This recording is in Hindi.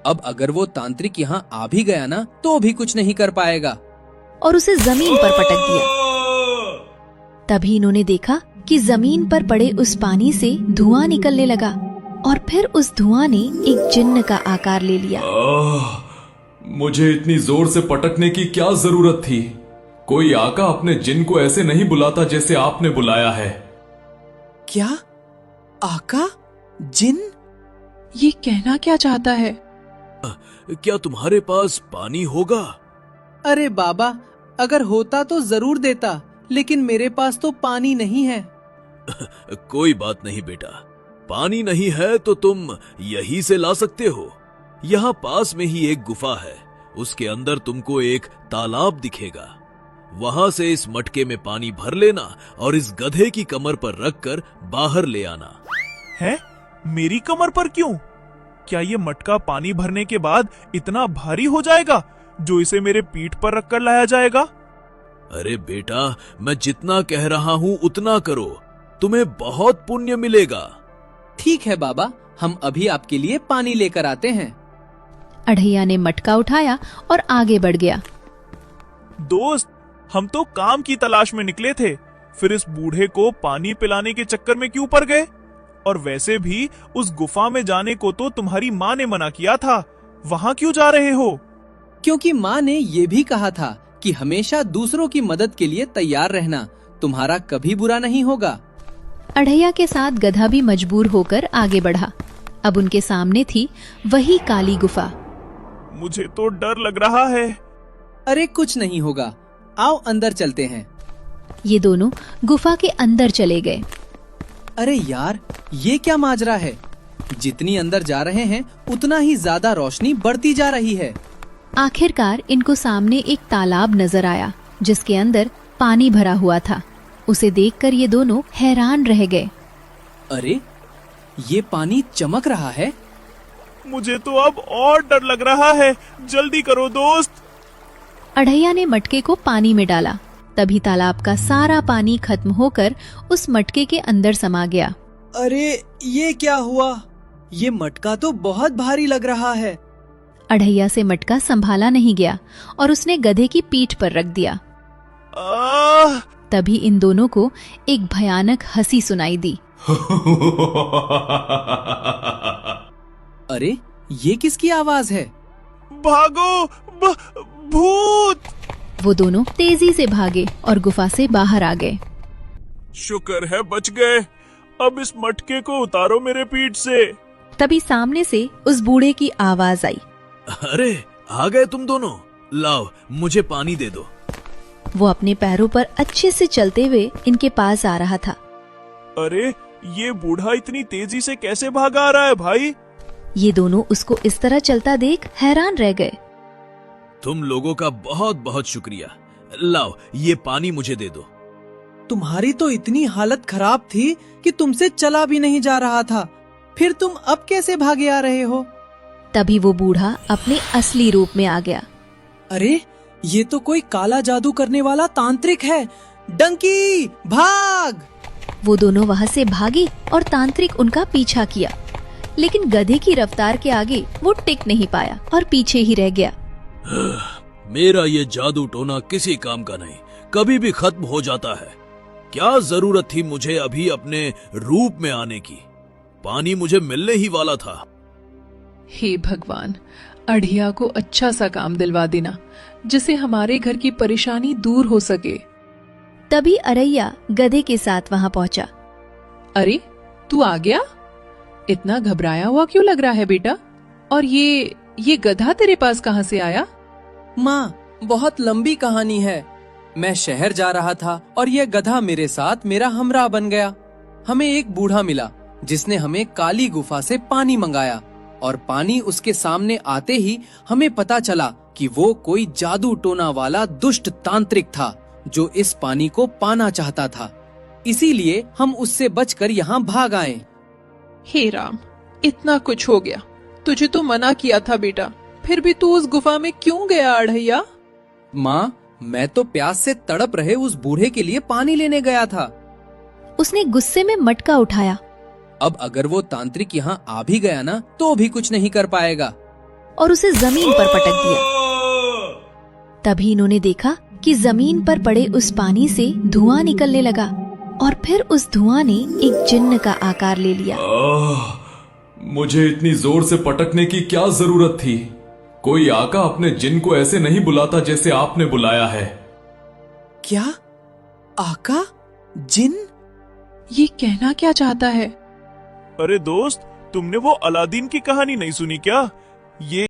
अब अगर वो तांत्रिक यहाँ आ भी गया ना तो भी कुछ नहीं कर पाएगा। और उसे जमीन पर पटक दिया। तभी इन्होंने देखा कि जमीन पर पड़े उस पानी से धुआं निकलने लगा और फिर उस धुआं ने एक जिन्न का आकार ले लिया। मुझे इतनी जोर से पटकने की क्या जरूरत थी? कोई आका अपने जिन को ऐसे नहीं बुलाता जैसे आपने बुलाया है। क्या? आका? जिन? ये कहना क्या चाहता है? क्या तुम्हारे पास पानी होगा? अरे बाबा, अगर होता तो जरूर देता, लेकिन मेरे पास तो पानी नहीं है। कोई बात नहीं बेटा, पानी नहीं है तो तुम यहीं से ला सकते हो। यहाँ पास में ही एक गुफा है, उसके अंदर तुमको एक तालाब दिखेगा। वहां से इस मटके में पानी भर लेना और इस गधे की कमर पर रखकर बाहर ले आना। है? मेरी कमर पर क्यों? क्या ये मटका पानी भरने के बाद इतना भारी हो जाएगा जो इसे मेरे पीठ पर रखकर लाया जाएगा? अरे बेटा, मैं जितना कह रहा हूँ उतना करो, तुम्हें बहुत पुण्य मिलेगा। ठीक है बाबा, हम अभी आपके लिए पानी लेकर आते हैं। अढ़ैया ने मटका उठाया और आगे बढ़ गया। दोस्त, हम तो काम की तलाश में निकले थे, फिर इस बूढ़े को पानी पिलाने के चक्कर में क्यों पड़ गए? और वैसे भी उस गुफा में जाने को तो तुम्हारी माँ ने मना किया था, वहाँ क्यों जा रहे हो? क्योंकि माँ ने ये भी कहा था कि हमेशा दूसरों की मदद के लिए तैयार रहना, तुम्हारा कभी बुरा नहीं होगा। अढ़ैया के साथ गधा भी मजबूर होकर आगे बढ़ा। अब उनके सामने थी वही काली गुफा। मुझे तो डर लग रहा है। अरे कुछ नहीं होगा, आओ अंदर चलते हैं। ये दोनों गुफा के अंदर चले गए। अरे यार, ये क्या माजरा है? जितनी अंदर जा रहे हैं उतना ही ज्यादा रोशनी बढ़ती जा रही है। आखिरकार इनको सामने एक तालाब नजर आया जिसके अंदर पानी भरा हुआ था। उसे देखकर ये दोनों हैरान रह गए। अरे, ये पानी चमक रहा है। मुझे तो अब और डर लग रहा है, जल्दी करो दोस्त। अढ़ैया ने मटके को पानी में डाला। तभी तालाब का सारा पानी खत्म होकर उस मटके के अंदर समा गया। अरे, ये क्या हुआ? ये मटका तो बहुत भारी लग रहा है। अढ़ैया से मटका संभाला नहीं गया और उसने गधे की पीठ पर रख दिया। तभी इन दोनों को एक भयानक हंसी सुनाई दी। अरे, ये किसकी आवाज है? भागो, भूत! वो दोनों तेजी से भागे और गुफा से बाहर आ गए। शुक्र है बच गए। अब इस मटके को उतारो मेरे पीठ से। तभी सामने से उस बूढ़े की आवाज आई। अरे, आ गए तुम दोनों, लाओ मुझे पानी दे दो। वो अपने पैरों पर अच्छे से चलते हुए इनके पास आ रहा था। अरे, ये बूढ़ा इतनी तेजी से कैसे भागा आ रहा है भाई? ये दोनों उसको इस तरह चलता देख हैरान रह गए। तुम लोगों का बहुत बहुत शुक्रिया। लाओ, ये पानी मुझे दे दो। तुम्हारी तो इतनी हालत खराब थी कि तुमसे चला भी नहीं जा रहा था, फिर तुम अब कैसे भागे आ रहे हो? तभी वो बूढ़ा अपने असली रूप में आ गया। अरे, ये तो कोई काला जादू करने वाला तांत्रिक है। डंकी, भाग! वो दोनों वहाँ से भागे और तांत्रिक उनका पीछा किया, लेकिन गधे की रफ्तार के आगे वो टिक नहीं पाया और पीछे ही रह गया। मेरा ये जादू टोना किसी काम का नहीं, कभी भी खत्म हो जाता है। क्या जरूरत थी मुझे अभी अपने रूप में आने की? पानी मुझे मिलने ही वाला था। हे भगवान, अढ़िया को अच्छा सा काम दिलवा देना जिससे हमारे घर की परेशानी दूर हो सके। तभी अढ़ैया गधे के साथ वहाँ पहुँचा। अरे, तू आ गया? इतना घबराया हुआ क्यों लग रहा है बेटा? और ये गधा तेरे पास कहाँ से आया? माँ, बहुत लंबी कहानी है। मैं शहर जा रहा था और यह गधा मेरे साथ मेरा हमराह बन गया। हमें एक बूढ़ा मिला जिसने हमें काली गुफा से पानी मंगाया और पानी उसके सामने आते ही हमें पता चला कि वो कोई जादू टोना वाला दुष्ट तांत्रिक था जो इस पानी को पाना चाहता था। इसीलिए हम उससे बचकर यहाँ भाग आए। हे राम, इतना कुछ हो गया। तुझे तो मना किया था बेटा, फिर भी तू उस गुफा में क्यों गया अढ़ैया? माँ, मैं तो प्यास से तड़प रहे उस बूढ़े के लिए पानी लेने गया था। उसने गुस्से में मटका उठाया। अब अगर वो तांत्रिक यहाँ आ भी गया ना तो भी कुछ नहीं कर पाएगा। और उसे जमीन पर पटक दिया। तभी इन्होंने देखा कि जमीन पर पड़े उस पानी से धुआं निकलने लगा और फिर उस धुआं ने एक जिन्न का आकार ले लिया। मुझे इतनी जोर से पटकने की क्या जरूरत थी? कोई आका अपने जिन को ऐसे नहीं बुलाता जैसे आपने बुलाया है। क्या? आका? जिन? ये कहना क्या चाहता है? अरे दोस्त, तुमने वो अलादीन की कहानी नहीं सुनी क्या? ये